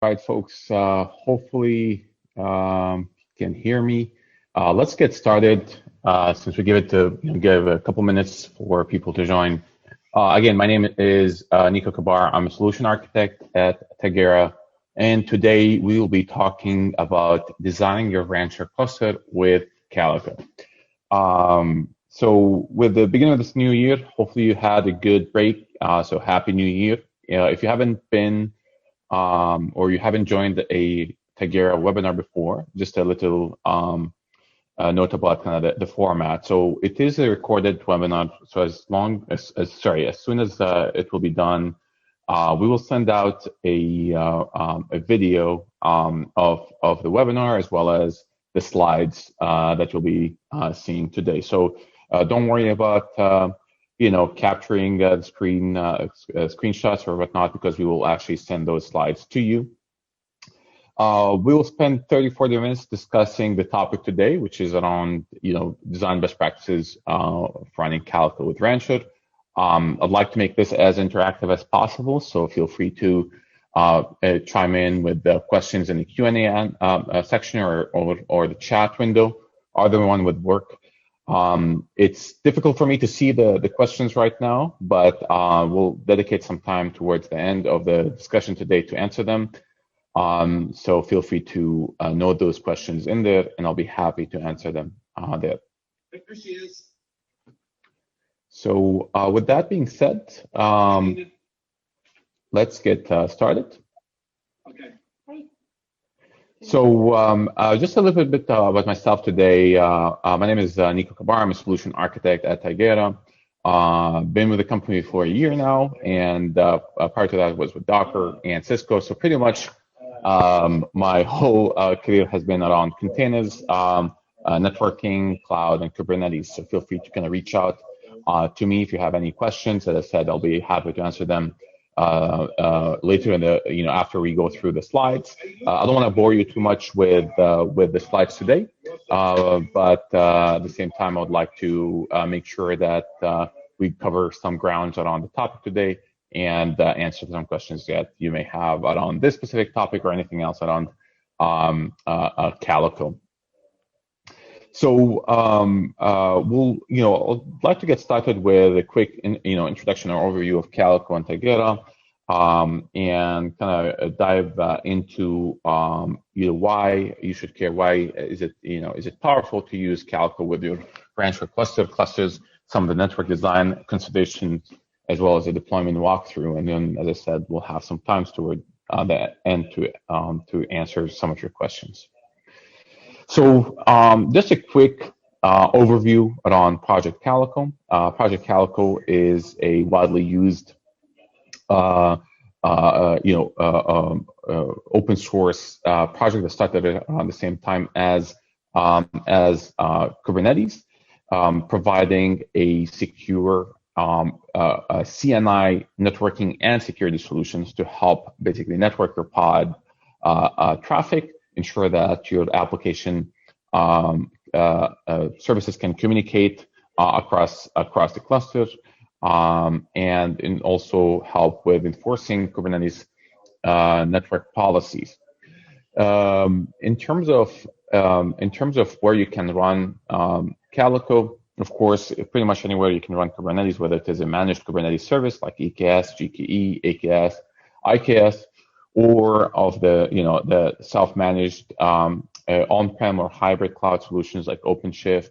All right, folks. Hopefully, you can hear me. Let's get started. Since we give a couple minutes for people to join. Again, my name is Nico Kabar. I'm a solution architect at Tagera, and today we will be talking about designing your rancher cluster with Calico. So, with the beginning of this new year, hopefully you had a good break. So, happy New Year. If you haven't been or you haven't joined a Tagera webinar before, just a little note about kind of the format. So it is a recorded webinar. So as soon as it will be done, we will send out a video of the webinar as well as the slides that you'll be seeing today. So don't worry about capturing the screenshots or whatnot, because we will actually send those slides to you. We will spend 30, 40 minutes discussing the topic today, which is around, design best practices for running Calico with Rancher. I'd like to make this as interactive as possible, so feel free to chime in with the questions in the Q&A section or the chat window. Either one would work. It's difficult for me to see the questions right now, but we'll dedicate some time towards the end of the discussion today to answer them. So feel free to note those questions in there, and I'll be happy to answer them there. There she is. So with that being said, let's get started. Okay. So just a little bit about myself today. My name is Nico Kabar. I'm a solution architect at Tagera. Been with the company for a year now, and prior to that was with Docker and Cisco. So pretty much my whole career has been around containers, networking, cloud, and Kubernetes. So feel free to kind of reach out to me if you have any questions. As I said, I'll be happy to answer them later in the after we go through the slides. I don't want to bore you too much with the slides today, but at the same time, I would like to make sure that we cover some grounds around the topic today and answer some questions that you may have around this specific topic or anything else around Calico. So I'd like to get started with a quick introduction or overview of Calico and Tagera, and kind of dive into why you should care. Why is it powerful to use Calico with your rancher clusters, some of the network design considerations, as well as the deployment walkthrough. And then, as I said, we'll have some time toward the end to answer some of your questions. So just a quick overview around Project Calico. Project Calico is a widely used open source project that started around the same time as Kubernetes, providing a secure CNI networking and security solutions to help basically network your pod traffic, ensure that your application services can communicate across the clusters, and also help with enforcing Kubernetes network policies. In terms of where you can run Calico, of course, pretty much anywhere you can run Kubernetes, whether it is a managed Kubernetes service like EKS, GKE, AKS, IKS, or of the self-managed on-prem or hybrid cloud solutions like OpenShift,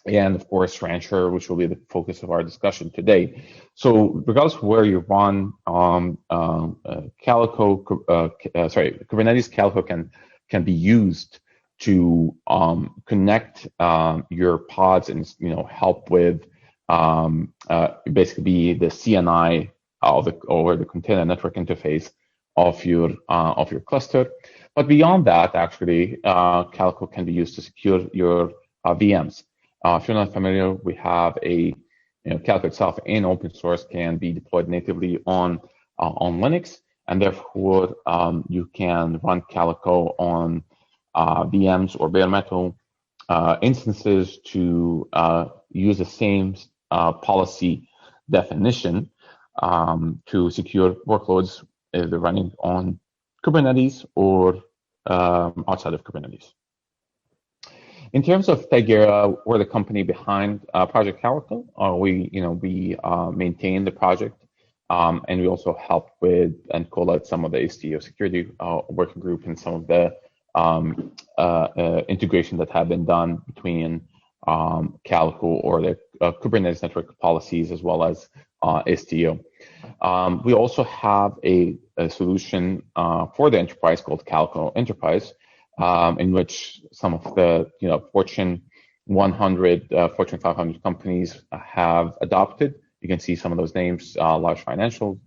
and of course Rancher, which will be the focus of our discussion today. So regardless of where you run Kubernetes, Calico can be used to connect your pods and help with basically be the CNI or the container network interface of your cluster. But beyond that, actually, Calico can be used to secure your VMs. If you're not familiar, we have Calico itself in open source can be deployed natively on Linux, and therefore you can run Calico on VMs or bare metal instances to use the same policy definition to secure workloads if they're running on Kubernetes or outside of Kubernetes. In terms of Tigera, we're the company behind Project Calico. We maintain the project, and we also help with and call out some of the STO security working group and some of the integration that have been done between Calico or the Kubernetes network policies as well as STO. We also have a solution for the enterprise called Calico Enterprise, in which some of the Fortune 100, Fortune 500 companies have adopted. You can see some of those names: large financial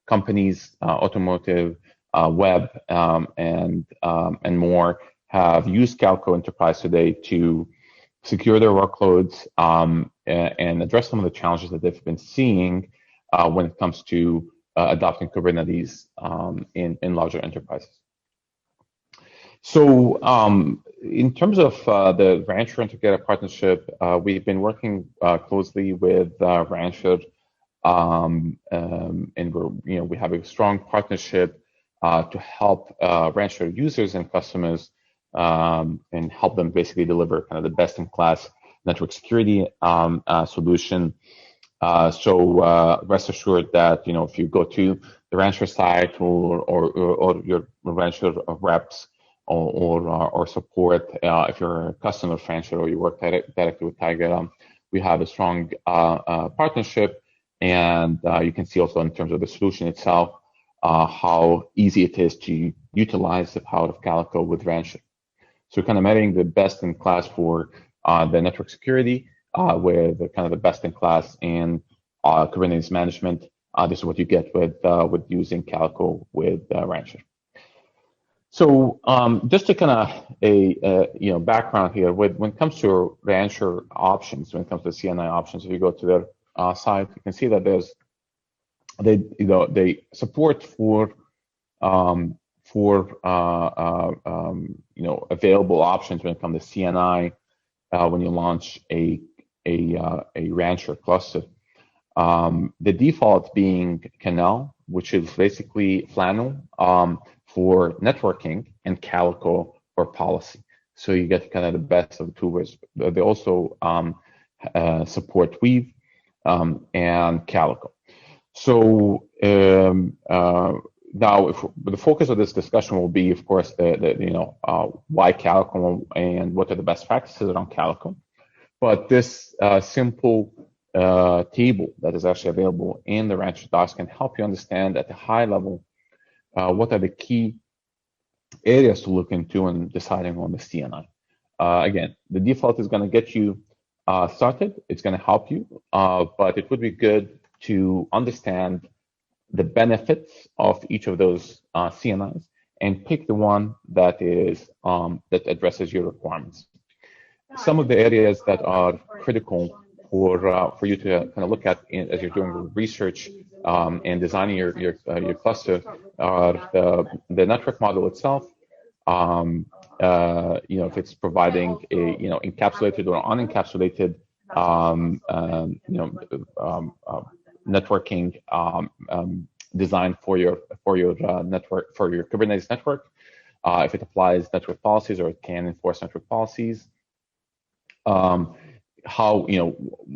companies, automotive, web, and more have used Calico Enterprise today to secure their workloads and address some of the challenges that they've been seeing when it comes to adopting Kubernetes in larger enterprises. So in terms of the Rancher and Tigera partnership, we've been working closely with Rancher, and we have a strong partnership to help Rancher users and customers and help them basically deliver kind of the best-in-class network security solution. So rest assured that if you go to the Rancher site or your Rancher reps or support, if you're a customer of Rancher or you work directly with Tigera, we have a strong partnership, and you can see also in terms of the solution itself how easy it is to utilize the power of Calico with Rancher. So kind of marrying the best in class for the network security with the kind of the best in class in Kubernetes management. This is what you get with using Calico with Rancher. So just to kind of background here, when it comes to Rancher options, when it comes to CNI options, if you go to their site, you can see that they support for available options when it comes to CNI when you launch a Rancher cluster. The default being Canal, which is basically Flannel for networking, and Calico for policy. So you get kind of the best of the two worlds. They also support Weave and Calico. So now, the focus of this discussion will be, of course, why Calico and what are the best practices around Calico. But this simple table that is actually available in the Rancher docs can help you understand at a high level what are the key areas to look into when deciding on the CNI. Again, the default is going to get you started. It's going to help you, but it would be good to understand the benefits of each of those CNIs and pick the one that is that addresses your requirements. Some of the areas that are critical for you to kind of look at as you're doing research and designing your cluster are the network model itself. If it's providing a encapsulated or unencapsulated networking design for your network, for your Kubernetes network, if it applies network policies or it can enforce network policies,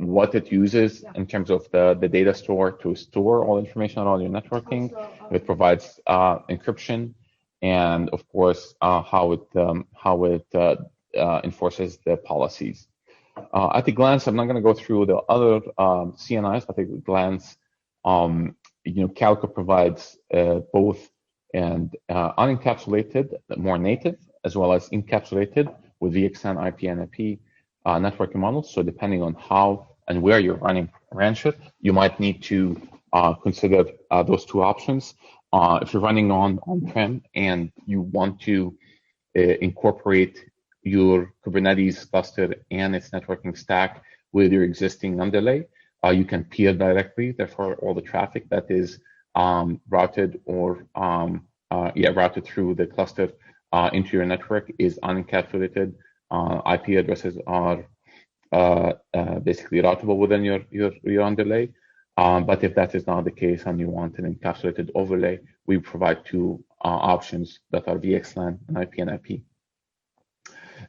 what it uses in terms of the data store to store all information around your networking. It provides encryption, and of course how it enforces the policies. At a glance, I'm not going to go through the other CNIs, but at a glance, Calico provides both and unencapsulated, more native, as well as encapsulated with VXN, IP, and IP networking models. So depending on how and where you're running Rancher, you might need to consider those two options. If you're running on-prem and you want to incorporate your Kubernetes cluster and its networking stack with your existing underlay, you can peer directly. Therefore, all the traffic that is routed or routed through the cluster into your network is unencapsulated. IP addresses are basically routable within your underlay. But if that is not the case and you want an encapsulated overlay, we provide two options that are VXLAN and IP and IP.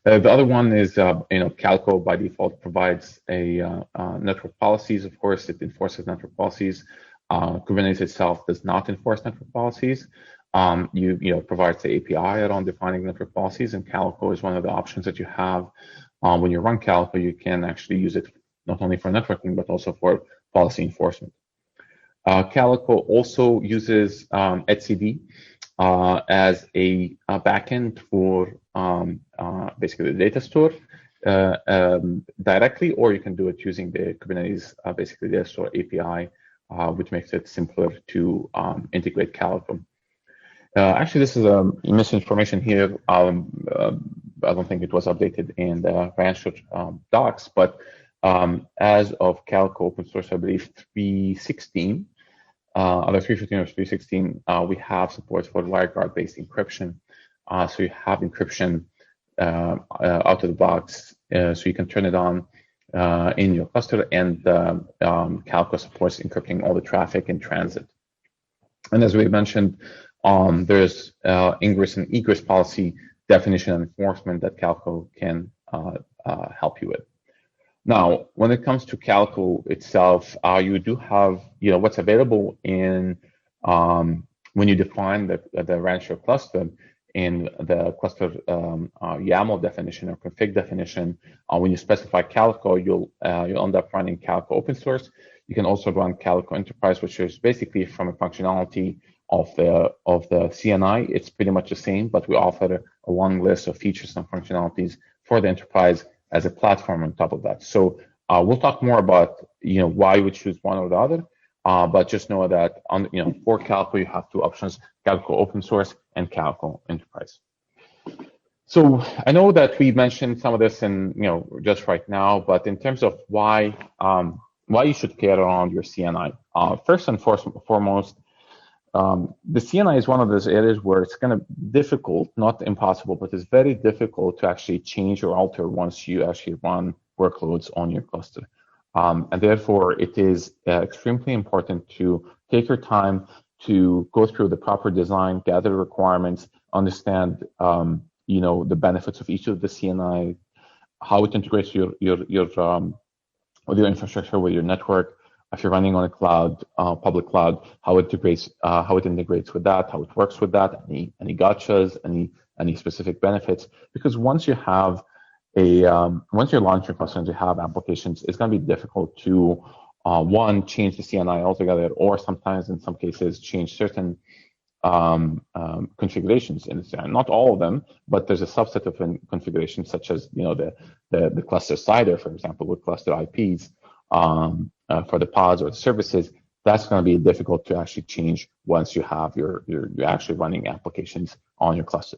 The other one is, Calico by default provides a network policies. Of course, it enforces network policies. Kubernetes itself does not enforce network policies. Provides the API around defining network policies, and Calico is one of the options that you have. When you run Calico, you can actually use it not only for networking, but also for policy enforcement. Calico also uses etcd as a backend for basically the data store directly, or you can do it using the Kubernetes basically data store API, which makes it simpler to integrate Calico. Actually, this is misinformation here. I don't think it was updated in the Rancher docs, but as of Calico open source, I believe 316, either 315 or 316, we have support for WireGuard-based encryption. So you have encryption out of the box, so you can turn it on in your cluster, and Calico supports encrypting all the traffic in transit. And as we mentioned, there's ingress and egress policy definition and enforcement that Calico can help you with. Now, when it comes to Calico itself, you do have, what's available in when you define the Rancher cluster in the cluster YAML definition or config definition. When you specify Calico, you'll end up running Calico open source. You can also run Calico Enterprise, which is basically from a functionality of the CNI. It's pretty much the same, but we offer a long list of features and functionalities for the enterprise as a platform on top of that. So we'll talk more about why we choose one or the other, but just know that for Calico you have two options: Calico open source and Calico Enterprise. So I know that we mentioned some of this in just right now, but in terms of why you should care around your CNI, first and foremost. The CNI is one of those areas where it's kind of difficult, not impossible, but it's very difficult to actually change or alter once you actually run workloads on your cluster. And therefore, it is extremely important to take your time to go through the proper design, gather requirements, understand the benefits of each of the CNI, how it integrates with your infrastructure, with your network. If you're running on a cloud, public cloud, how it integrates with that, how it works with that, any gotchas, any specific benefits. Because once you have once you're launching cluster and you have applications, it's going to be difficult to one, change the CNI altogether, or sometimes in some cases change certain configurations in the CNI. Not all of them, but there's a subset of configurations, such as the cluster CIDR, for example, with cluster IPs. For the pods or the services, that's going to be difficult to actually change once you have you're actually running applications on your cluster.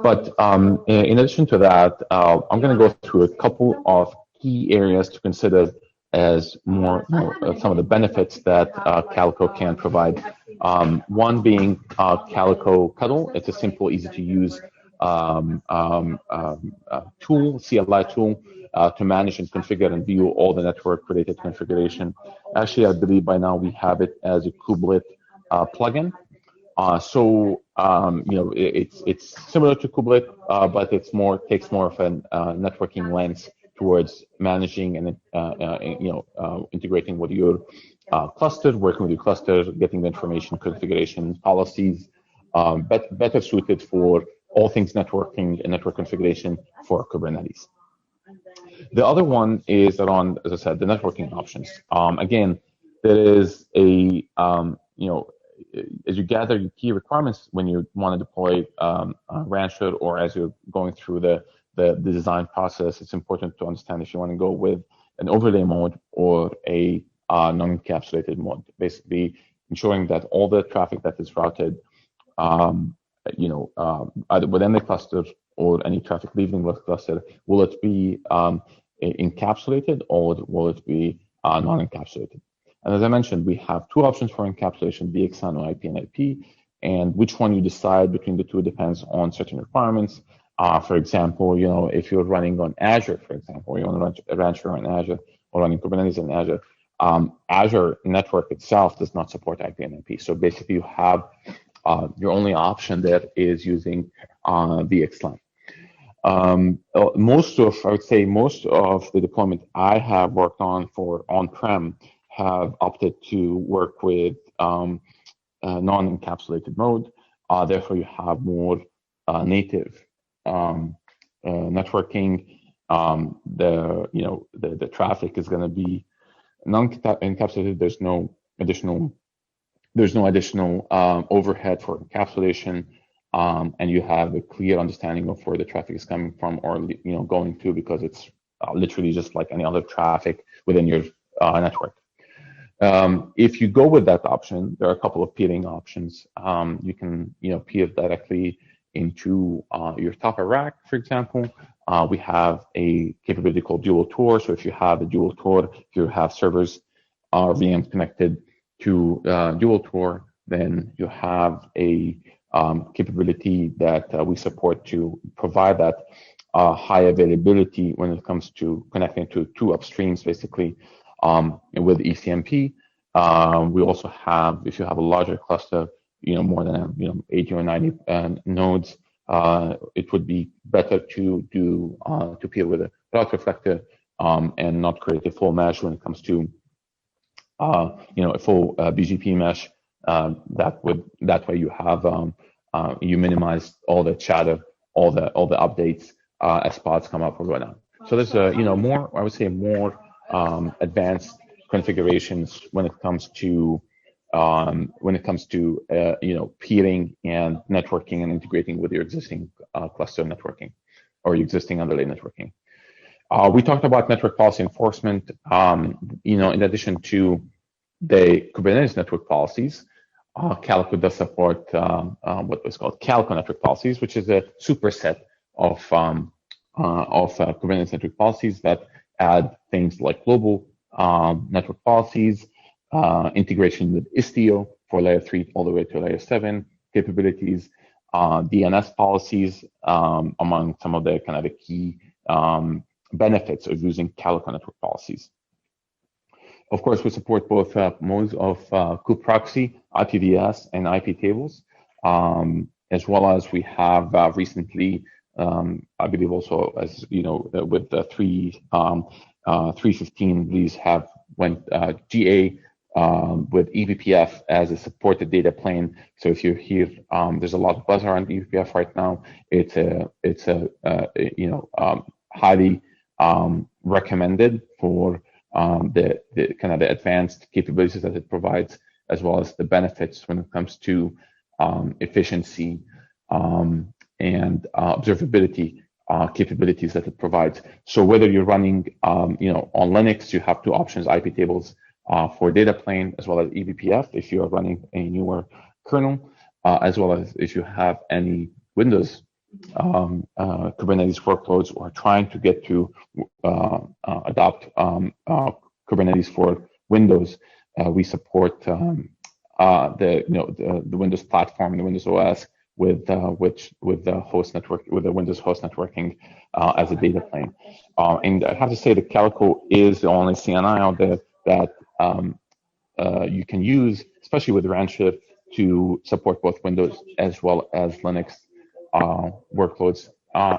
But in addition to that, I'm going to go through a couple of key areas to consider as more some of the benefits that Calico can provide. One being Calico Cuddle. It's a simple, easy to use tool, CLI tool, to manage and configure and view all the network-related configuration. Actually, I believe by now we have it as a kubelet plugin. It's similar to kubelet, but it's takes more of a networking lens towards managing and integrating with your cluster, working with your cluster, getting the information, configuration, policies, better suited for all things networking and network configuration for Kubernetes. The other one is around, as I said, the networking options. Again, there is as you gather your key requirements when you want to deploy Rancher, or as you're going through the design process, it's important to understand if you want to go with an overlay mode or a non-encapsulated mode. Basically, ensuring that all the traffic that is routed, either within the cluster or any traffic leaving the cluster, will it be encapsulated or will it be non-encapsulated? And as I mentioned, we have two options for encapsulation: VXLAN or IP and IP. And which one you decide between the two depends on certain requirements. For example, if you're running on Azure, for example, you want to run Rancher on Azure or running Kubernetes on Azure, Azure network itself does not support IP/NIP. So basically, you have your only option there is using VXLAN. I would say most of the deployment I have worked on for on-prem have opted to work with non-encapsulated mode. Therefore, you have more native networking. The traffic is going to be non-encapsulated. There's no additional overhead for encapsulation, and you have a clear understanding of where the traffic is coming from or going to, because it's literally just like any other traffic within your network. If you go with that option, there are a couple of peering options. You can peer directly into your top of rack, for example. We have a capability called dual tor. So if you have a dual tor, if you have servers or VMs connected to dual tor, then you have a capability that we support to provide that high availability when it comes to connecting to two upstreams, basically, with ECMP. We also have, if you have a larger cluster, more than 80 or 90 nodes, it would be better to peer with a route reflector and not create a full mesh when it comes to a full BGP mesh. That way you have you minimize all the chatter, all the updates as pods come up or whatnot. So there's more, I would say, more advanced configurations when it comes to peering and networking and integrating with your existing cluster networking or your existing underlay networking. We talked about network policy enforcement. In addition to the Kubernetes network policies, Calico does support what was called calico network policies, which is a superset of Kubernetes network policies that add things like global network policies, integration with Istio for layer 3 all the way to layer 7 capabilities, DNS policies, among some of the kind of the key benefits of using Calico network policies. Of course, we support both modes of kubeproxy, IPVS, and IP tables, as well as we have recently, I believe also, as with the 3.15 release, have went GA with eBPF as a supported data plane. So if you hear, there's a lot of buzz around eBPF right now. It's a highly recommended for the kind of the advanced capabilities that it provides, as well as the benefits when it comes to efficiency and observability capabilities that it provides. So whether you're running on Linux, you have two options: IP tables for data plane, as well as eBPF if you are running a newer kernel, as well as if you have any Windows Kubernetes workloads or trying to get to adopt Kubernetes for Windows. We support the Windows platform and the Windows OS with the host network, with the Windows host networking as a data plane. And I have to say that Calico is the only CNI out there that you can use, especially with Redshift, to support both Windows as well as Linux workloads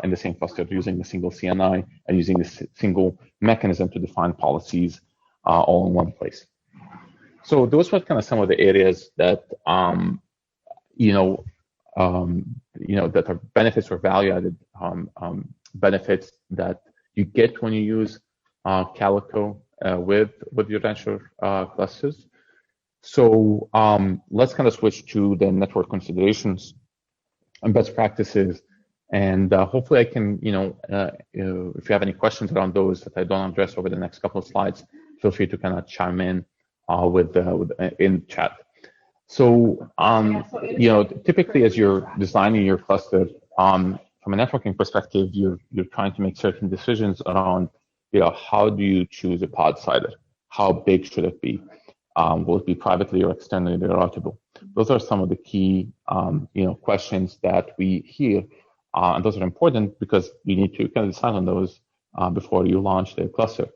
in the same cluster, using the single CNI and using the single mechanism to define policies all in one place. So those were kind of some of the areas that that are benefits or value-added benefits that you get when you use Calico with your Redshift clusters. So let's kind of switch to the network considerations and best practices, and hopefully I can, if you have any questions around those that I don't address over the next couple of slides, feel free to kind of chime in in chat. So, typically as you're designing your cluster, from a networking perspective, you're trying to make certain decisions around, how do you choose a pod sizer? How big should it be? Will it be privately or externally routable? Those are some of the key, questions that we hear, and those are important because you need to kind of decide on those before you launch the cluster.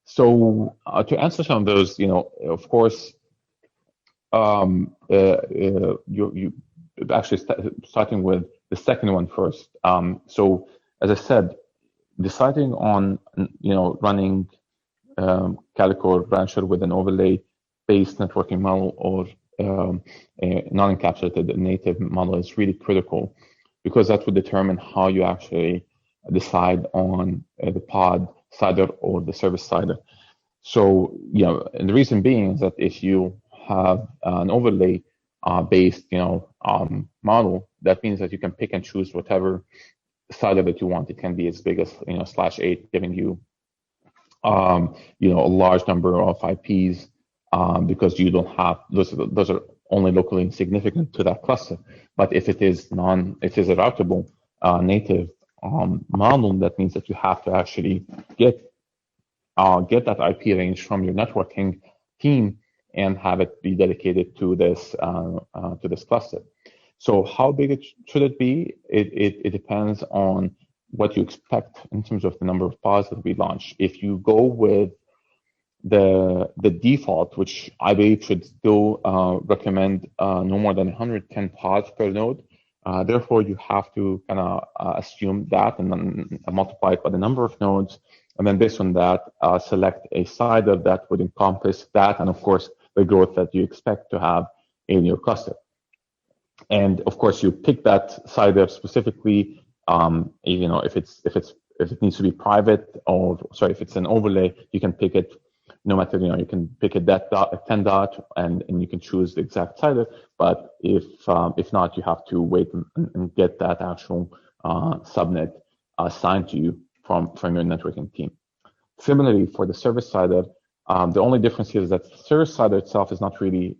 So to answer some of those, of course, you actually starting with the second one first. So as I said, deciding on running Calico or Rancher with an overlay-based networking model or a non-encapsulated native model is really critical because that would determine how you actually decide on the pod sider or the service sider. So, and the reason being is that if you have an overlay based, model, that means that you can pick and choose whatever sider that you want. It can be as big as, /8, giving you a large number of IPs because you don't have those are only locally insignificant to that cluster. But if it is a routable native model, that means that you have to actually get that IP range from your networking team and have it be dedicated to this cluster. So how big should it be? It depends on what you expect in terms of the number of pods that we launch. If you go with the default, which I believe should still recommend no more than 110 pods per node, therefore you have to kind of assume that and then multiply it by the number of nodes, and then based on that, select a sider that would encompass that, and of course the growth that you expect to have in your cluster. And of course, you pick that sider specifically. If it needs to be private, or sorry, if it's an overlay, you can pick it. No matter, you can pick a 10 dot, and you can choose the exact sider. But if not, you have to wait and get that actual subnet assigned to you from your networking team. Similarly, for the service sider, the only difference here is that the service sider itself is not really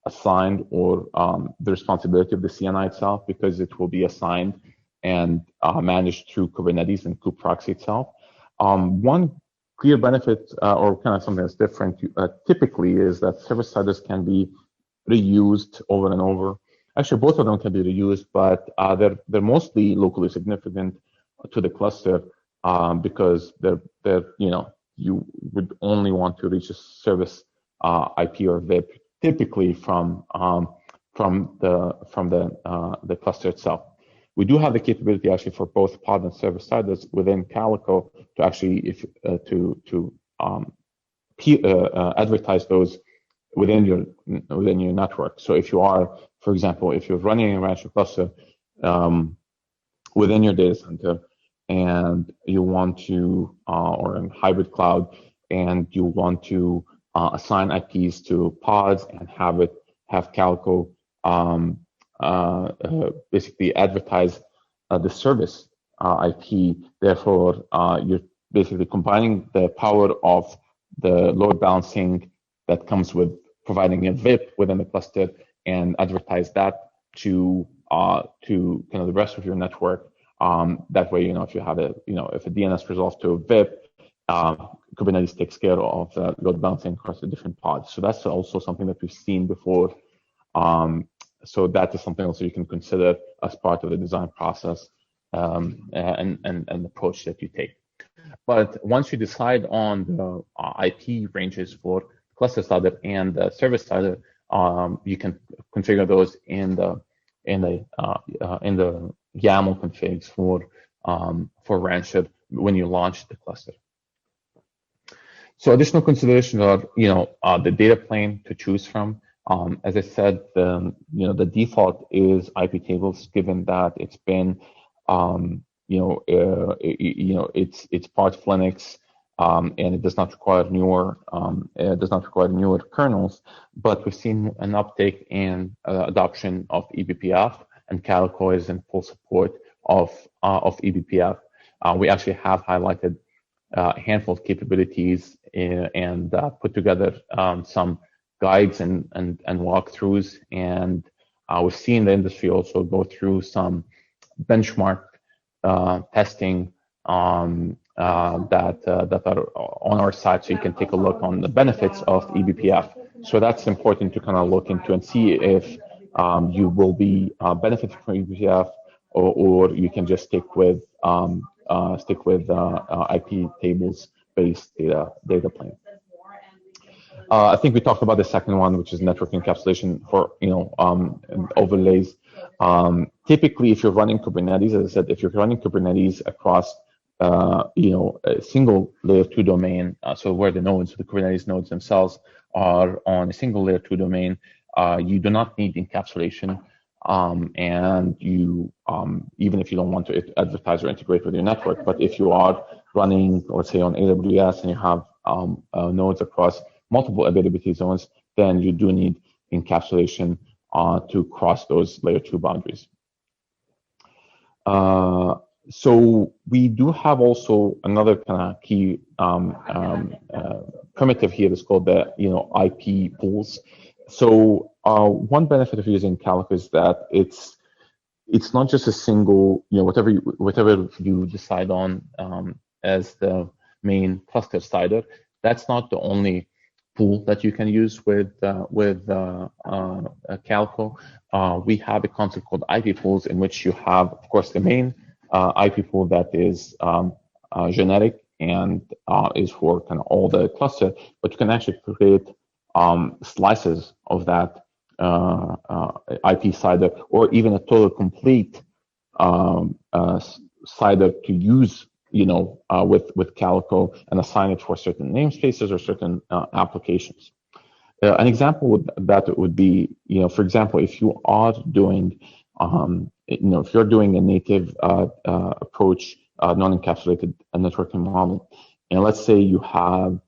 assigned or the responsibility of the CNI itself, because it will be assigned and managed through Kubernetes and kubeproxy itself. One clear benefit or kind of something that's different typically is that service siders can be reused over and over. Actually, both of them can be reused, but they're mostly locally significant to the cluster because you would only want to reach a service IP or VIP typically from the cluster itself. We do have the capability actually for both pod and service siders within Calico to actually advertise those within your network. So if you are, for example, if you're running a Rancher cluster within your data center and you want to, or in hybrid cloud, and you want to assign IPs to pods and have Calico basically advertise the service IP. Therefore, you're basically combining the power of the load balancing that comes with providing a VIP within the cluster and advertise that to kind of the rest of your network. That way, if you have if a DNS resolves to a VIP, Kubernetes takes care of load balancing across the different pods. So that's also something that we've seen before. So that is something also you can consider as part of the design process and approach that you take. But once you decide on the IP ranges for cluster sider and the service sider, you can configure those in the YAML configs for Rancher when you launch the cluster. So additional considerations are the data plane to choose from. As I said, the default is IP tables, given that it's been it's part of Linux, and it does not require newer kernels. But we've seen an uptake in adoption of eBPF, and Calico is in full support of eBPF. We actually have highlighted a handful of capabilities and put together some guides and walkthroughs, and we've seen the industry also go through some benchmark testing that are on our site, so you can take a look on the benefits of eBPF. So that's important to kind of look into and see if you will be benefiting from eBPF, or you can just stick with IP tables based data plane. I think we talked about the second one, which is network encapsulation for overlays. Typically, if you're running Kubernetes, as I said, if you're running Kubernetes across a single layer 2 domain, so where the Kubernetes nodes themselves are on a single layer 2 domain, you do not need encapsulation. And you, even if you don't want to advertise or integrate with your network, but if you are running, let's say on AWS and you have nodes across multiple availability zones, then you do need encapsulation to cross those layer 2 boundaries. So we do have also another kind of key primitive here is called the IP pools. So one benefit of using Calico is that it's not just a single, whatever you decide on as the main cluster cider, that's not the only pool that you can use with Calico. We have a concept called IP pools, in which you have, of course, the main IP pool that is generic and is for kind of all the cluster, but you can actually create slices of that IP cider, or even a total complete cider to use with Calico and assign it for certain namespaces or certain applications. An example that would be, for example, if you are doing, if you're doing a native approach, non-encapsulated networking model, and let's say you have,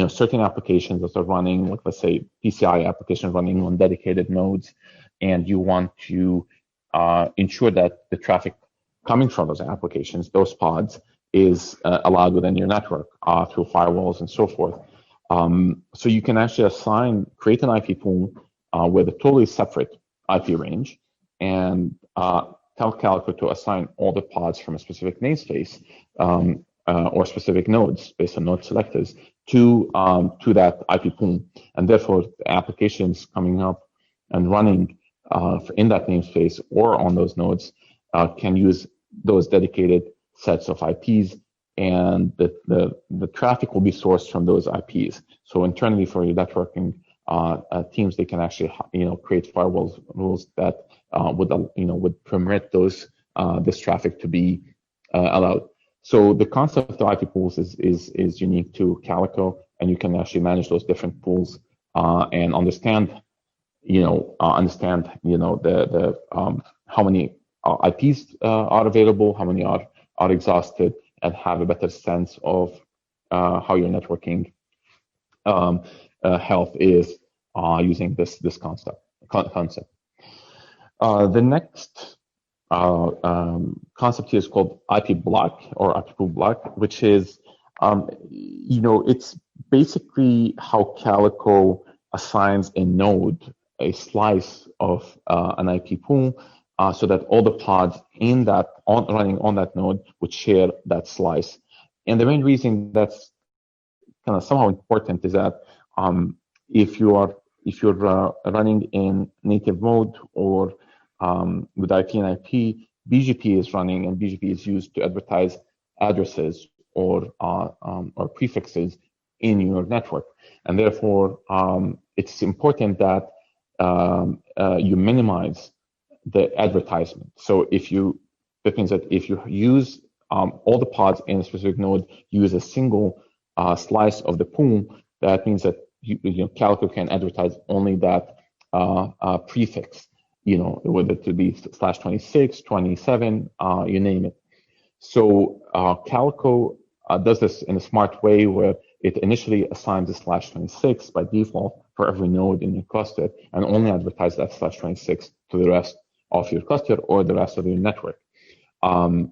certain applications that are running, like let's say PCI application running on dedicated nodes, and you want to ensure that the traffic coming from those applications, those pods, is allowed within your network through firewalls and so forth. So you can actually create an IP pool with a totally separate IP range, and tell Calico to assign all the pods from a specific namespace or specific nodes based on node selectors to that IP pool, and therefore the applications coming up and running in that namespace or on those nodes can use those dedicated sets of IPs, and the traffic will be sourced from those IPs. So internally for your networking teams, they can actually create firewall rules that would permit this traffic to be allowed. So the concept of IP pools is unique to Calico, and you can actually manage those different pools and understand the how many IPs are available, how many are exhausted, and have a better sense of how your networking health is using this concept. The next concept here is called IP block or IP pool block, which is it's basically how Calico assigns a node a slice of an IP pool, so that all the pods in that running on that node would share that slice. And the main reason that's kind of somehow important is that if you're running in native mode or with IP and IP, BGP is running, and BGP is used to advertise addresses or prefixes in your network, and therefore it's important that you minimize the advertisement. So that means that if you use all the pods in a specific node, use a single slice of the pool, that means that Calico can advertise only that prefix, whether it be /26, 27, you name it. So Calico does this in a smart way, where it initially assigns a /26 by default for every node in your cluster, and only advertise that /26 to the rest of your cluster or the rest of your network.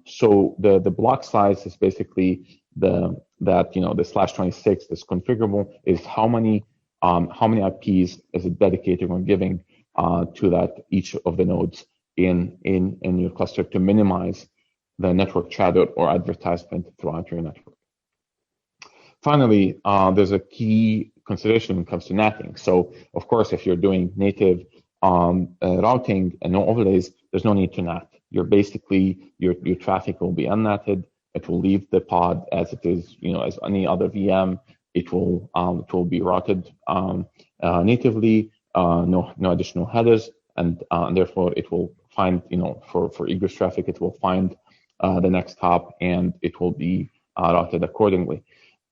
So the block size is basically the /26 is configurable, is how many IPs is it dedicated when giving to that each of the nodes in your cluster, to minimize the network chatter or advertisement throughout your network. Finally, there's a key consideration when it comes to NATing. So of course, if you're doing native routing and no overlays, there's no need to NAT. You're basically, your traffic will be unnatted, It will leave the pod as it is, as any other VM. It will be routed natively, no additional headers, and therefore it will find, for egress traffic, it will find the next hop, and it will be routed accordingly.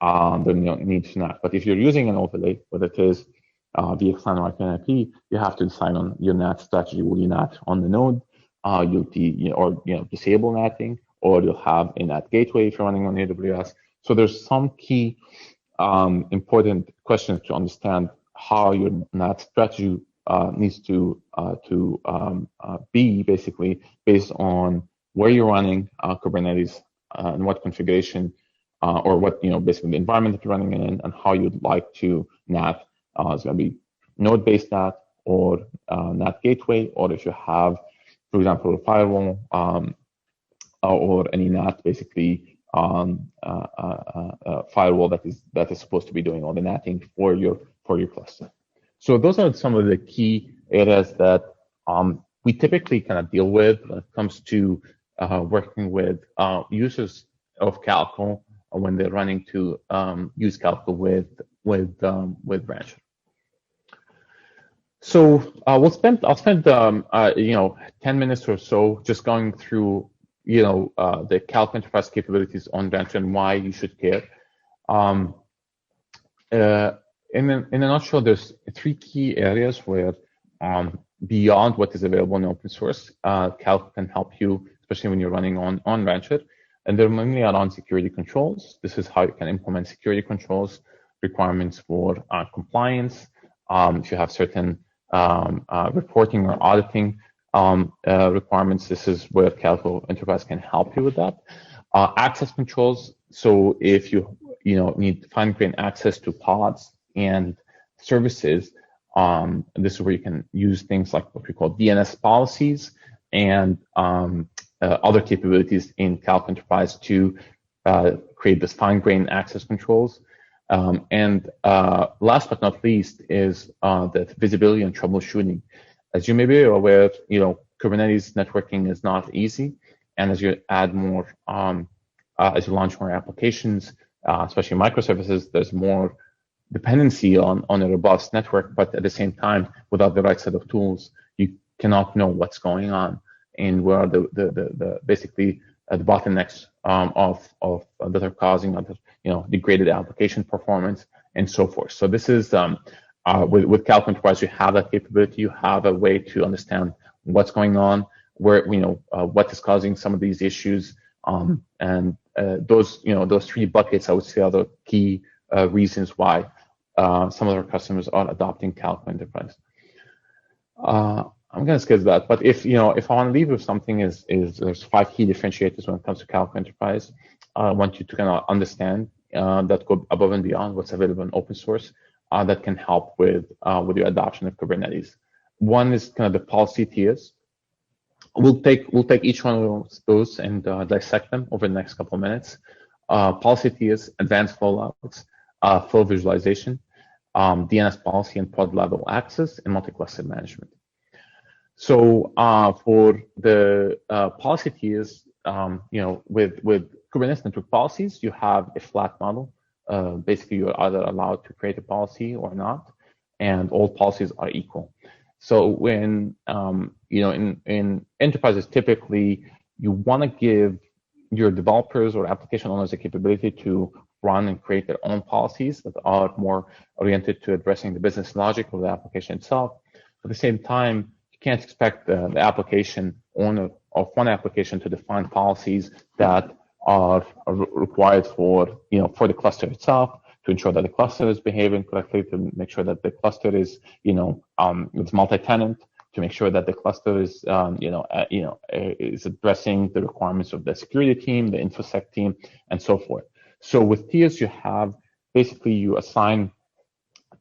There no need to NAT. But if you're using an overlay, whether it is VXLAN or IP, you have to decide on your NAT strategy. Will you NAT on the node? Disable NATing, or you'll have a NAT gateway if you're running on AWS. So there's some key important questions to understand how your NAT strategy needs to be, basically based on where you're running Kubernetes and what configuration or what basically the environment that you're running in, and how you'd like to NAT. It's going to be node-based NAT or NAT gateway, or if you have, for example, a firewall or any NAT, basically firewall that is supposed to be doing all the NATing for your cluster. So those are some of the key areas that we typically kind of deal with when it comes to working with users of Calico when they're running to use Calico with Rancher. So I'll spend 10 minutes or so just going through the Calico Enterprise capabilities on Rancher and why you should care. In a nutshell, there's 3 key areas where beyond what is available in open source, Calico can help you, especially when you're running on Rancher. And they're mainly around security controls. This is how you can implement security controls, requirements for compliance. If you have certain reporting or auditing requirements, this is where Calico Enterprise can help you with that. Access controls. So if you need fine-grained access to pods and services, this is where you can use things like what we call DNS policies and other capabilities in Calico Enterprise to create this fine-grained access controls. And last but not least is the visibility and troubleshooting. As you may be aware, Kubernetes networking is not easy, and as you add more, as you launch more applications, especially microservices, there's more dependency on a robust network. But at the same time, without the right set of tools, you cannot know what's going on and where are the basically the bottlenecks that are causing degraded application performance and so forth. So this is with Calico Enterprise, you have that capability. You have a way to understand what's going on, where what is causing some of these issues, and those 3 buckets, I would say, are the key reasons why some of our customers are adopting Calico Enterprise. I'm going to skip that, but if I want to leave with something, is there's 5 key differentiators when it comes to Calico Enterprise. I want you to kind of understand that go above and beyond what's available in open source that can help with your adoption of Kubernetes. One is kind of the policy tiers. We'll take each one of those and dissect them over the next couple of minutes. Policy tiers, advanced rollouts, flow visualization, DNS policy and pod level access, and multi-cluster management. So for the policy tiers, with Kubernetes network policies, you have a flat model. Basically, you're either allowed to create a policy or not, and all policies are equal. So when in enterprises, typically you want to give your developers or application owners the capability to run and create their own policies that are more oriented to addressing the business logic of the application itself. At the same time, you can't expect the application owner of one application to define policies that are required for the cluster itself, to ensure that the cluster is behaving correctly, to make sure that the cluster is it's multi-tenant, to make sure that the cluster is is addressing the requirements of the security team, the InfoSec team, and so forth. So with tiers, you have basically you assign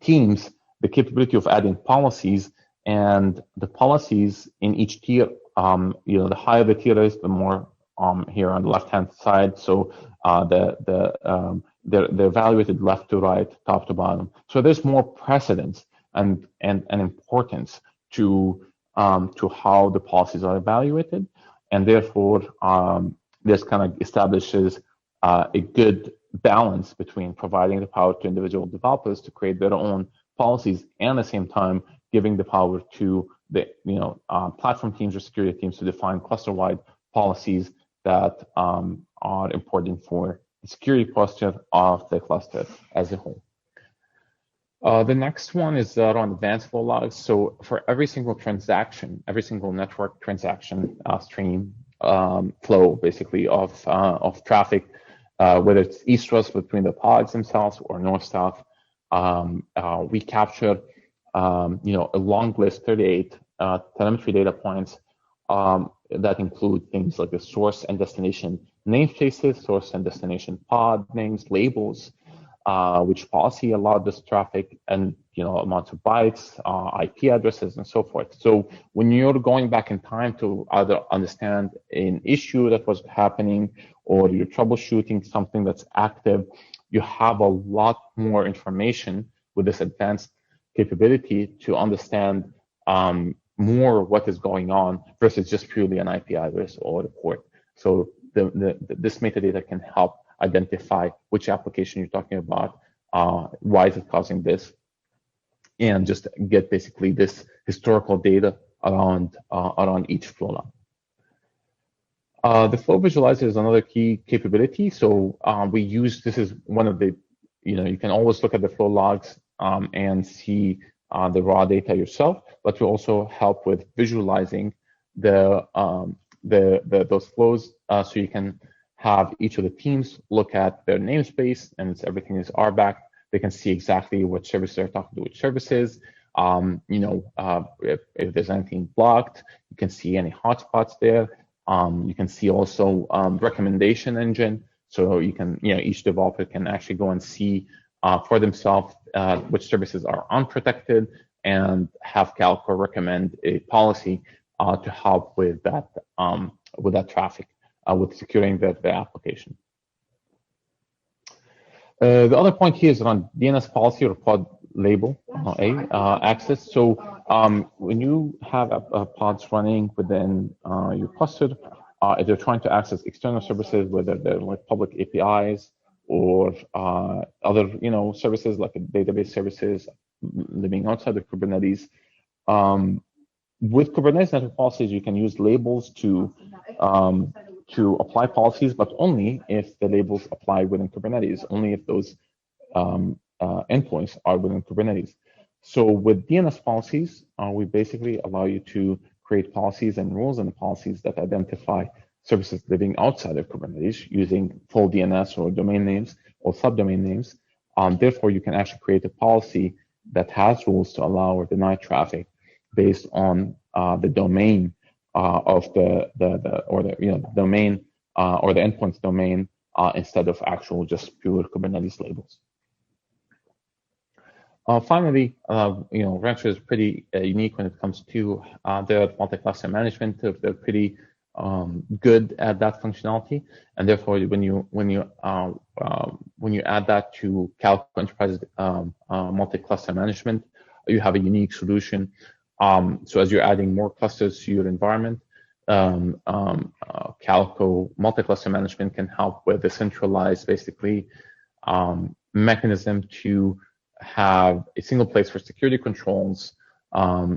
teams the capability of adding policies, and the policies in each tier, the higher the tier is, the more here on the left-hand side. So they're evaluated left to right, top to bottom. So there's more precedence and importance to how the policies are evaluated, and therefore this kind of establishes a good balance between providing the power to individual developers to create their own policies and at the same time giving the power to the platform teams or security teams to define cluster-wide policies that are important for the security posture of the cluster as a whole. The next one is on advanced flow logs. So for every single transaction, every single network transaction stream flow, basically of traffic, whether it's east-west between the pods themselves or north-south, we capture a long list, 38 telemetry data points that include things like the source and destination namespaces, source and destination pod names, labels, which policy allowed this traffic, and amounts of bytes, IP addresses, and so forth. So when you're going back in time to either understand an issue that was happening or you're troubleshooting something that's active, you have a lot more information with this advanced capability to understand more what is going on versus just purely an IP address or a port. So this metadata can help identify which application you're talking about, why is it causing this, and just get basically this historical data around each flow log. The flow visualizer is another key capability. So we use, this is one of the, you can always look at the flow logs and see the raw data yourself, but we also help with visualizing those flows so you can have each of the teams look at their namespace and everything is RBAC. They can see exactly which services are talking to which services. If there's anything blocked, you can see any hotspots there. You can see also recommendation engine. So you can, each developer can actually go and see for themselves which services are unprotected and have Calico recommend a policy to help with that traffic, with securing the application. The other point here is on DNS policy or pod label access. So when you have pods running within your cluster, if they're trying to access external services, whether they're like public APIs or other services like database services living outside of Kubernetes, with Kubernetes network policies, you can use labels to apply policies, but only if the labels apply within Kubernetes, only if those endpoints are within Kubernetes. So with DNS policies, we basically allow you to create policies and rules and policies that identify services living outside of Kubernetes using full DNS or domain names or subdomain names. Therefore, you can actually create a policy that has rules to allow or deny traffic based on the domain of the domain or the endpoint's domain instead of actual just pure Kubernetes labels. Finally, Rancher is pretty unique when it comes to their multi-cluster management. They're pretty good at that functionality, and therefore, when you add that to Calico Enterprise multi-cluster management, you have a unique solution. So as you're adding more clusters to your environment, Calico multi-cluster management can help with a centralized, basically, mechanism to have a single place for security controls,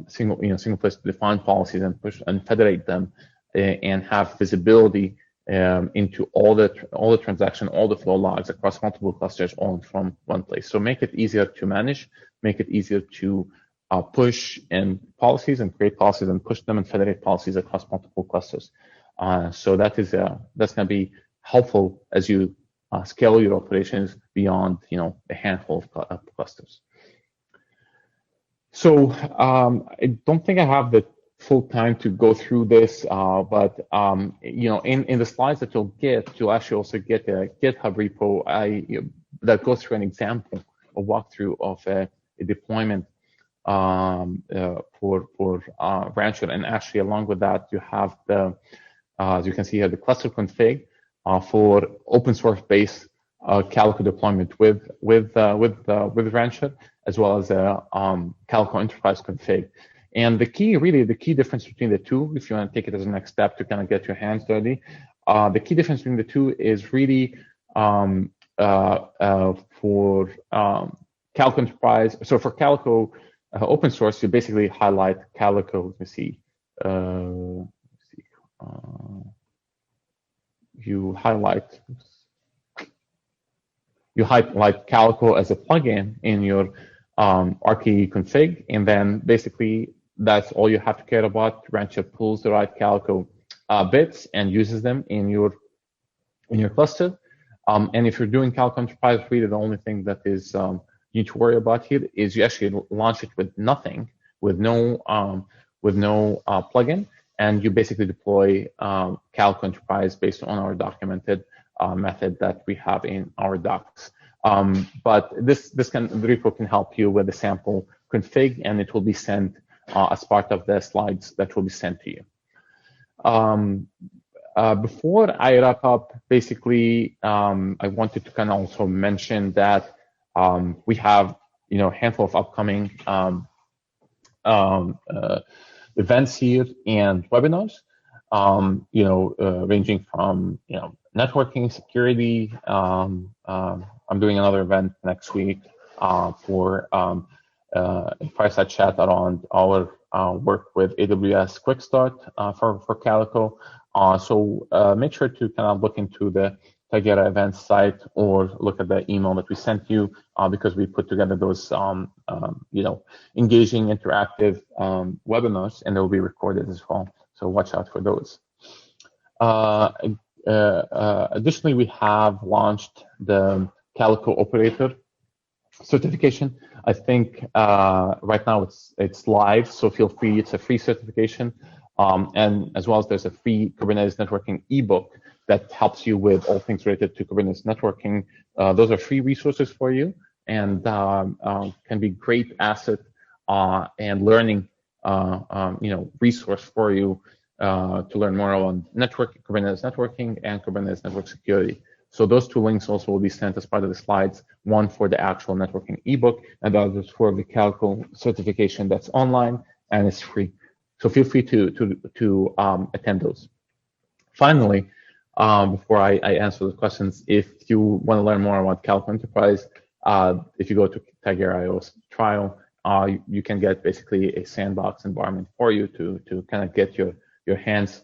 single place to define policies and push and federate them, and have visibility into all the transaction, all the flow logs across multiple clusters, all from one place. So make it easier to manage, make it easier to push in policies and create policies and push them and federate policies across multiple clusters. So that's going to be helpful as you scale your operations beyond a handful of clusters. So I don't think I have the full time to go through this, but in the slides that you'll actually also get a GitHub repo that goes through an example, a walkthrough of a deployment for Rancher, and actually along with that you have the as you can see here the cluster config for open source based Calico deployment with Rancher, as well as a Calico Enterprise config. And the key difference between the two, if you want to take it as a next step to kind of get your hands dirty, the key difference between the two is really for Calico Enterprise. So for Calico open source, you basically highlight Calico. Let me see. You highlight Calico as a plugin in your RKE config, and then basically that's all you have to care about. Rancher pulls the right Calico bits and uses them in your cluster. And if you're doing Calico Enterprise, really the only thing that is you need to worry about here is you actually launch it with nothing, with no plugin, and you basically deploy Calico Enterprise based on our documented method that we have in our docs. But the repo can help you with the sample config, and it will be sent as part of the slides that will be sent to you. Before I wrap up, basically, I wanted to kind of also mention that we have, a handful of upcoming events here and webinars, ranging from, networking, security. I'm doing another event next week for a fireside chat around our work with AWS Quick Start for Calico. So make sure to kind of look into the Tagera events site or look at the email that we sent you because we put together those, engaging, interactive webinars, and they will be recorded as well. So watch out for those. Additionally, we have launched the Calico Operator certification. I think right now it's live, so feel free. It's a free certification, and as well as there's a free Kubernetes networking ebook that helps you with all things related to Kubernetes networking. Those are free resources for you and can be great asset and learning resource for you to learn more on Kubernetes networking and Kubernetes network security. So those two links also will be sent as part of the slides, one for the actual networking ebook and the other for the Calico certification that's online and it's free. So feel free to attend those. Finally, before I answer the questions, if you want to learn more about Calico Enterprise, if you go to Tagera.io's trial, you can get basically a sandbox environment for you to kind of get your hands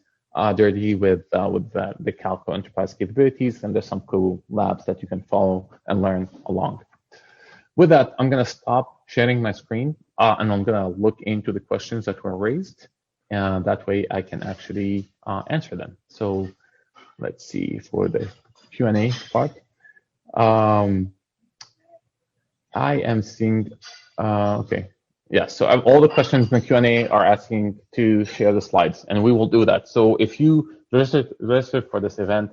dirty with the Calico Enterprise capabilities, and there's some cool labs that you can follow and learn along. With that, I'm going to stop sharing my screen, and I'm going to look into the questions that were raised, and that way I can actually answer them. So let's see for the Q&A part. I am seeing, okay. Yeah, so all the questions in the Q&A are asking to share the slides, and we will do that. So if you register for this event,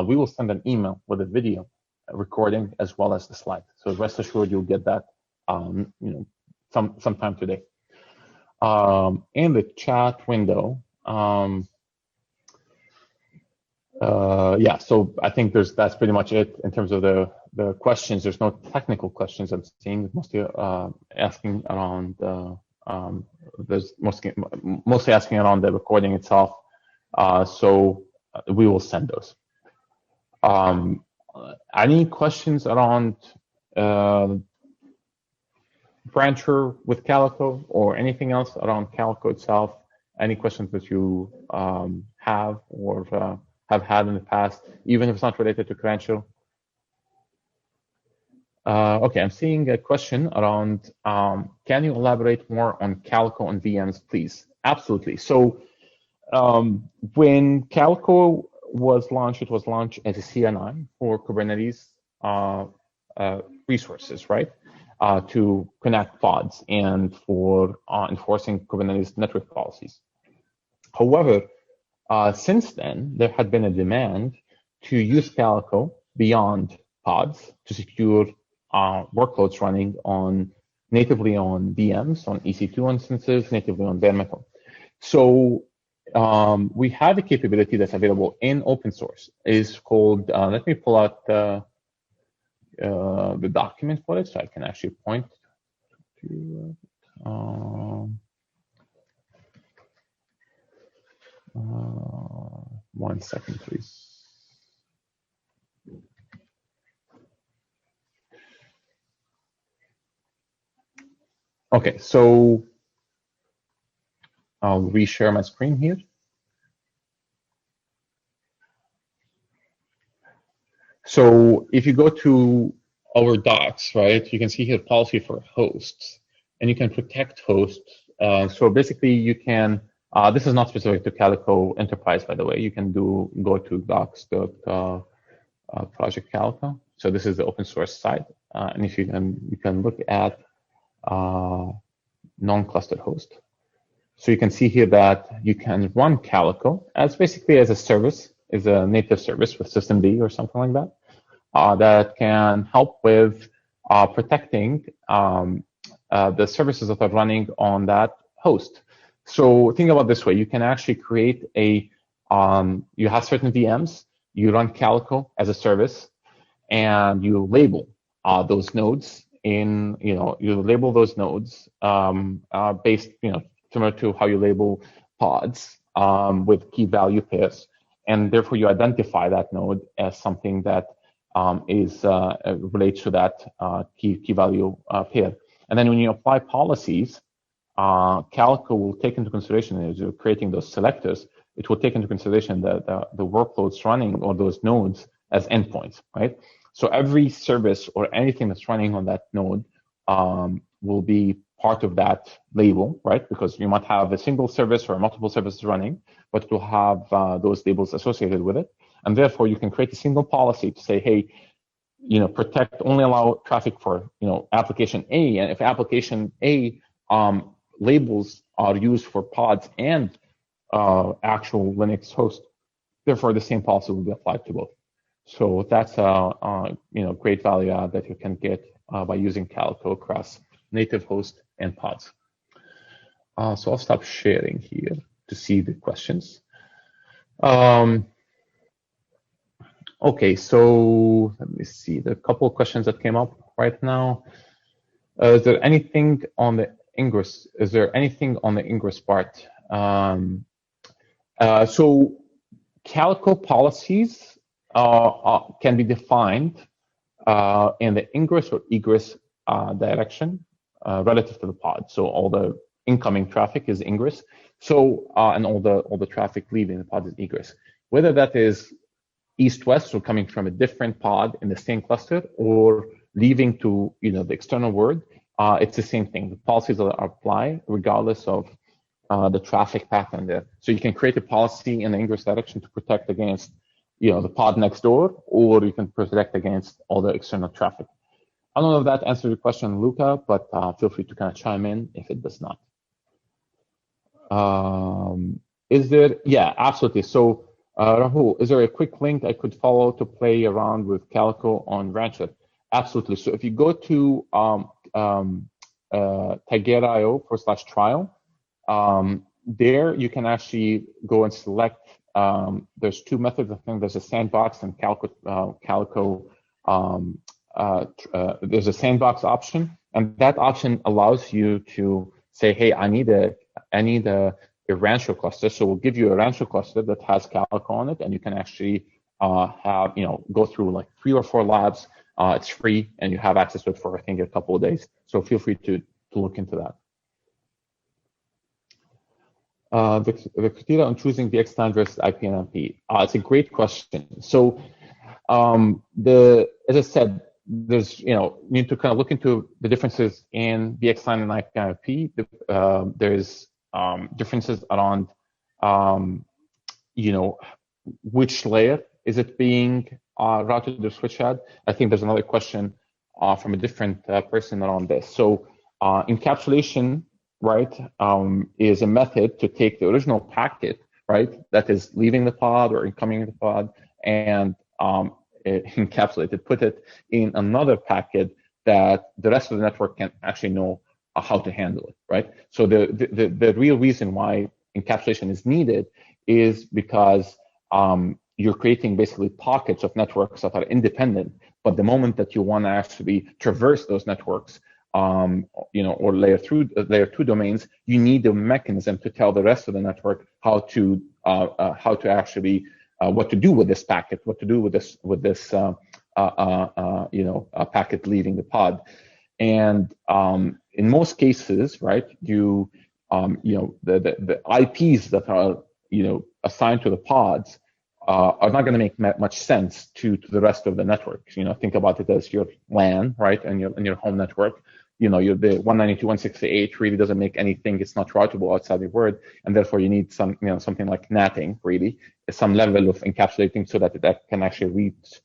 we will send an email with a video recording as well as the slide. So rest assured you'll get that sometime today. In the chat window, yeah, so I think that's pretty much it in terms of the questions. There's no technical questions I'm seeing, mostly asking around there's mostly asking around the recording itself. So we will send those. Any questions around Brancher with Calico or anything else around Calico itself? Any questions that you have or have had in the past, even if it's not related to Crancho? Okay, I'm seeing a question around, can you elaborate more on Calico on VMs, please? Absolutely. So when Calico was launched, it was launched as a CNI for Kubernetes resources, right? To connect pods and for enforcing Kubernetes network policies. However, since then, there had been a demand to use Calico beyond pods to secure workloads running natively on VMs, on EC2 instances, natively on bare metal. So we have a capability that's available in open source. It's called, let me pull out the document for it so I can actually point to it. 1 second, please. Okay, so I'll reshare my screen here. So if you go to our docs, right, you can see here policy for hosts, and you can protect hosts. So basically, you can. This is not specific to Calico Enterprise, by the way. You can go to docs.project Calico. So this is the open source site, and if you can look at non-clustered host. So you can see here that you can run Calico as basically as a service, is a native service with systemd or something like that. That can help with protecting the services that are running on that host. So think about it this way: you can actually create you have certain VMs, you run Calico as a service, and you label those nodes you label those nodes based, similar to how you label pods with key value pairs, and therefore you identify that node as something that relates to that key value pair. And then when you apply policies, Calico will take into consideration, as you're creating those selectors, it will take into consideration the workloads running on those nodes as endpoints, right? So every service or anything that's running on that node will be part of that label, right? Because you might have a single service or multiple services running, but it will have those labels associated with it. And therefore, you can create a single policy to say, hey, protect, only allow traffic for, application A. And if application A labels are used for pods and actual Linux host, therefore the same policy will be applied to both. So that's a great value add that you can get by using Calico across native host and pods. So I'll stop sharing here to see the questions. Okay, so let me see. There are a couple of questions that came up right now. Is there anything on the ingress? Is there anything on the ingress part? So Calico policies can be defined in the ingress or egress direction relative to the pod. So all the incoming traffic is ingress. So and all the traffic leaving the pod is egress. Whether that is east-west, so coming from a different pod in the same cluster, or leaving to the external world, it's the same thing. The policies that apply regardless of the traffic pattern there. So you can create a policy in the ingress direction to protect against the pod next door, or you can protect against all the external traffic. I don't know if that answers your question, Luca, but feel free to kind of chime in if it does not. Is there? Yeah, absolutely. So Rahul, is there a quick link I could follow to play around with Calico on Rancher? Absolutely. So if you go to Tigera.io/trial, there you can actually go and select. There's two methods. I think there's a sandbox and Calico. There's a sandbox option, and that option allows you to say, hey, I need a Rancher cluster. So we'll give you a Rancher cluster that has Calico on it, and you can actually go through like 3 or 4 labs. It's free, and you have access to it for I think a couple of days. So feel free to look into that. The criteria on choosing VXLAN versus IPNMP. It's a great question. So as I said, there's you need to kind of look into the differences in VXLAN and IPNMP. There's differences around which layer is it being routed or switched at. I think there's another question from a different person around this. So encapsulation, right, is a method to take the original packet, right, that is leaving the pod or incoming the pod, and encapsulate it, put it in another packet that the rest of the network can actually know how to handle it, right? So the real reason why encapsulation is needed is because you're creating basically pockets of networks that are independent, but the moment that you want to actually traverse those networks, or layer 2 domains, you need a mechanism to tell the rest of the network how to actually what to do with this packet, what to do with this packet leaving the pod. And in most cases, right, you know, the IPs that are, you know, assigned to the pods are not going to make much sense to the rest of the network. You know, think about it as your LAN, right, and your home network. You know, the 192.168 really doesn't make anything. It's not routable outside the word, and therefore you need some, you know, something like NATing, really, some level of encapsulating so that that can actually reach,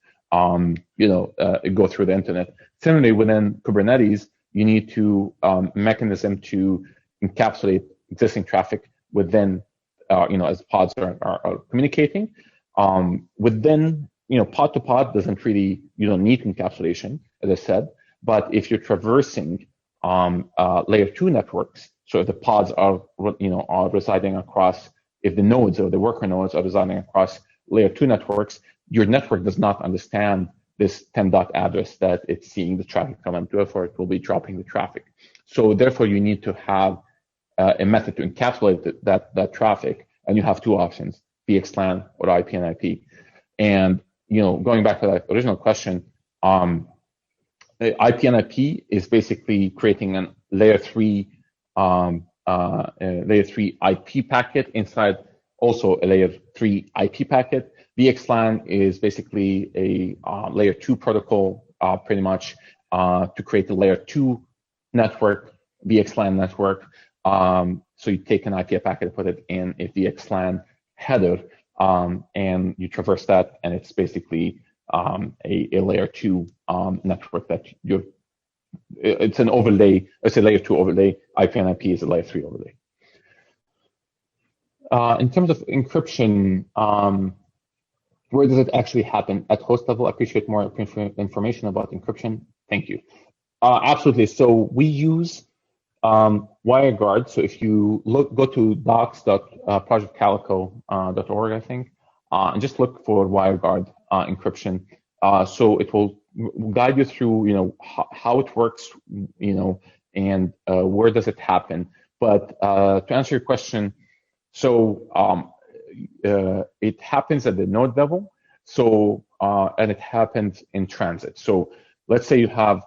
you know, go through the internet. Similarly, within Kubernetes, you need to mechanism to encapsulate existing traffic within, you know, as pods are communicating. Within, you know, pod to pod doesn't really, you don't need encapsulation, as I said. But if you're traversing layer 2 networks, so if the pods are, you know, are residing across, if the nodes or the worker nodes are residing across layer 2 networks, your network does not understand this 10 dot address that it's seeing the traffic come into, therefore it will be dropping the traffic. So therefore you need to have a method to encapsulate that traffic, and you have two options, VXLAN or IP and IP. And, you know, going back to that original question, IP and IP is basically creating a layer 3 IP packet inside also a layer 3 IP packet. VXLAN is basically a layer 2 protocol, pretty much, to create a layer 2 network, VXLAN network. So you take an IP packet, put it in a VXLAN header, and you traverse that, and it's basically a layer 2 network that it's an overlay, it's a layer 2 overlay. IP and IP is a layer 3 overlay. In terms of encryption, where does it actually happen? At host level, I appreciate more information about encryption. Thank you. Absolutely. So we use WireGuard. So if you go to docs.projectcalico.org, I think, and just look for WireGuard encryption. So it will guide you through, you know, how it works, you know, and where does it happen. But to answer your question, so it happens at the node level. So and it happens in transit. So let's say you have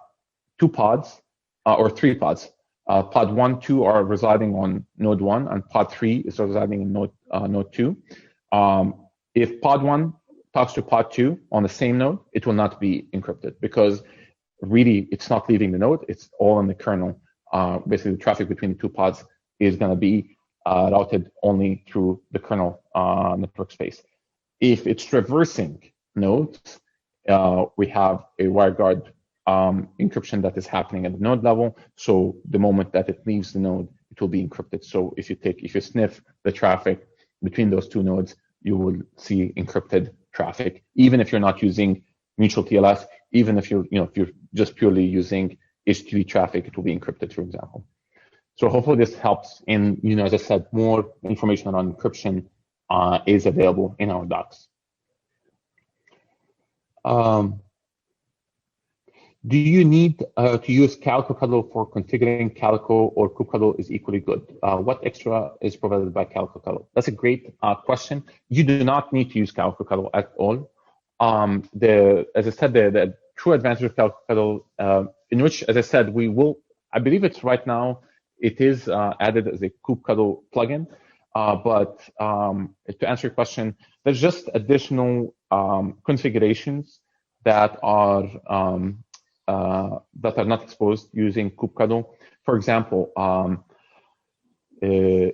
2 pods or 3 pods. Pod 1, 2 are residing on node 1, and pod 3 is residing in node 2. If pod 1 talks to pod 2 on the same node, it will not be encrypted because really it's not leaving the node, it's all in the kernel. Basically, the traffic between the 2 pods is going to be routed only through the kernel network space. If it's traversing nodes, we have a WireGuard encryption that is happening at the node level. So the moment that it leaves the node, it will be encrypted. So if you sniff the traffic between those 2 nodes, you will see encrypted traffic, even if you're not using mutual TLS, even if if you're just purely using HTTP traffic, it will be encrypted, for example. So hopefully this helps. And as I said, more information on encryption is available in our docs. Do you need to use Calico Cuddle for configuring Calico, or kubectl is equally good? What extra is provided by Calico Cuddle? That's a great question. You do not need to use Calico Cuddle at all. As I said, the true advantage of Calico Cuddle, in which, as I said, I believe it's right now, it is added as a kubectl plugin. But to answer your question, there's just additional configurations that are not exposed using kubectl. For example,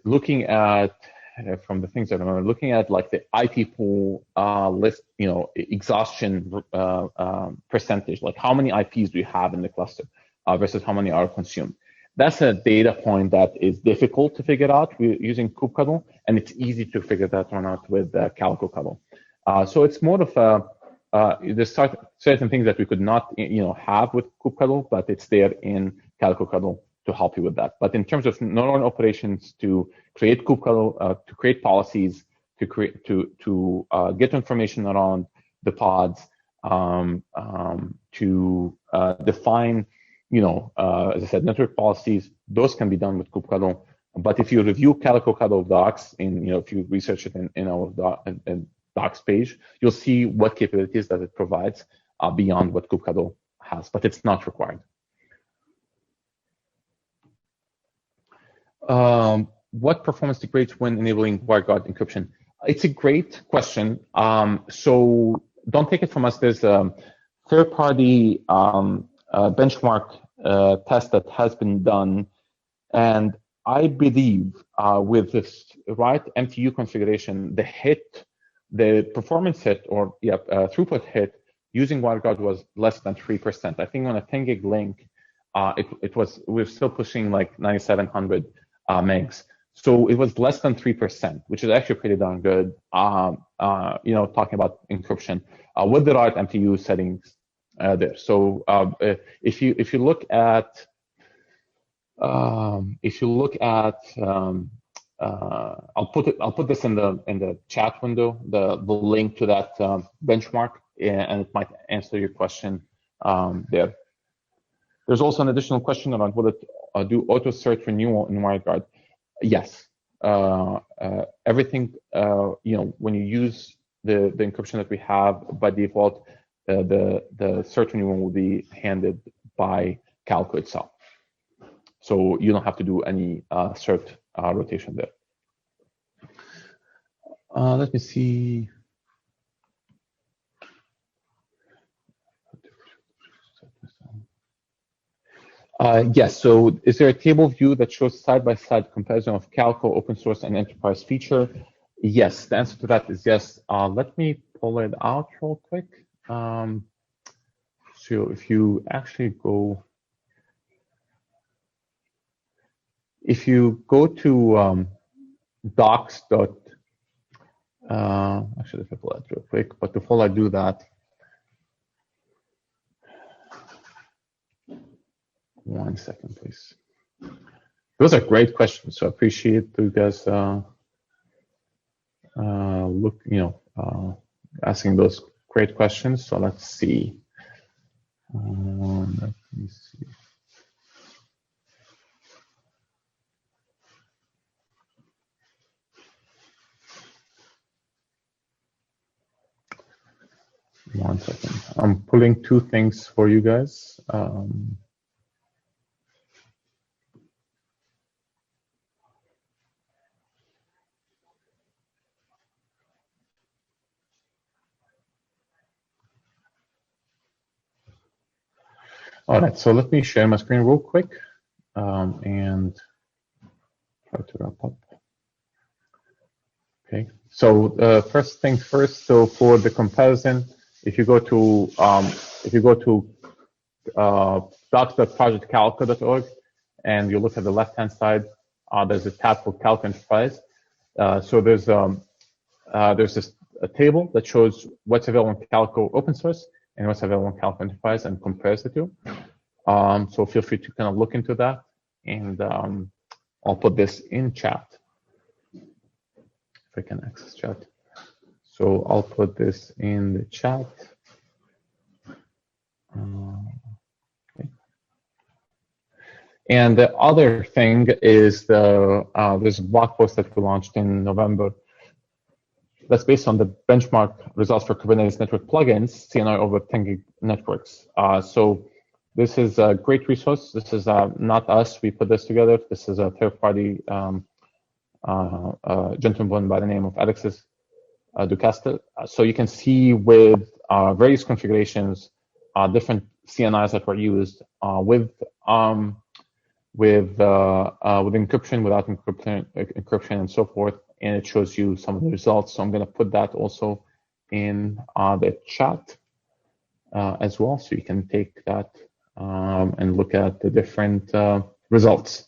looking at from the things that I remember, looking at like the IP pool list, exhaustion percentage, like how many IPs do you have in the cluster versus how many are consumed. That's a data point that is difficult to figure out using kubectl, and it's easy to figure that one out with Calico Cuddle. So it's more of a there's certain things that we could not, have with kubectl, but it's there in Calico Cuddle to help you with that. But in terms of normal operations, to create kubectl, to create policies, to get information around the pods, to define, as I said, network policies, those can be done with kubectl. But if you review Calico Cuddle docs, if you research it in our docs page, you'll see what capabilities that it provides beyond what kubectl has, but it's not required. What performance degrades when enabling WireGuard encryption? It's a great question. So don't take it from us. There's a third-party benchmark test that has been done, and I believe with this right MTU configuration, the performance hit, or throughput hit using WireGuard was less than 3%. I think on a 10 gig link, we're still pushing like 9,700 megs. So it was less than 3%, which is actually pretty darn good. Talking about encryption with the right MTU settings there. So if you look at I'll put this in the chat window, the link to that benchmark, and it might answer your question there. There's also an additional question around will it do auto cert renewal in WireGuard? Yes. Everything, when you use the encryption that we have by default, the cert renewal will be handled by Calico itself. So you don't have to do any cert rotation there. Let me see. Yes, so is there a table view that shows side-by-side comparison of Calico open source and enterprise feature? Yes, the answer to that is yes. Let me pull it out real quick. So if you actually go, to docs. Actually, if I pull that real quick, but before I do that, one second, please. Those are great questions, so I appreciate you guys asking those great questions. So let's see. Let me see. One second. I'm pulling two things for you guys. All right, so let me share my screen real quick and try to wrap up. Okay, so first things first. So for the if you go to docs.projectcalico.org and you look at the left-hand side, there's a tab called Calico Enterprise. So there's a table that shows what's available in Calico open source and what's available in Calico Enterprise and compares the two. So feel free to kind of look into that, and I'll put this in chat if I can access chat. So I'll put this in the chat. Okay. And the other thing is there's a blog post that we launched in November that's based on the benchmark results for Kubernetes network plugins, CNI over 10 gig networks. So this is a great resource. This is not us. We put this together. This is a third-party gentleman by the name of Alexis Ducaste. So you can see with various configurations, different CNIs that were used with encryption, without encryption, and so forth. And it shows you some of the results. So I'm going to put that also in the chat as well, so you can take that and look at the different results.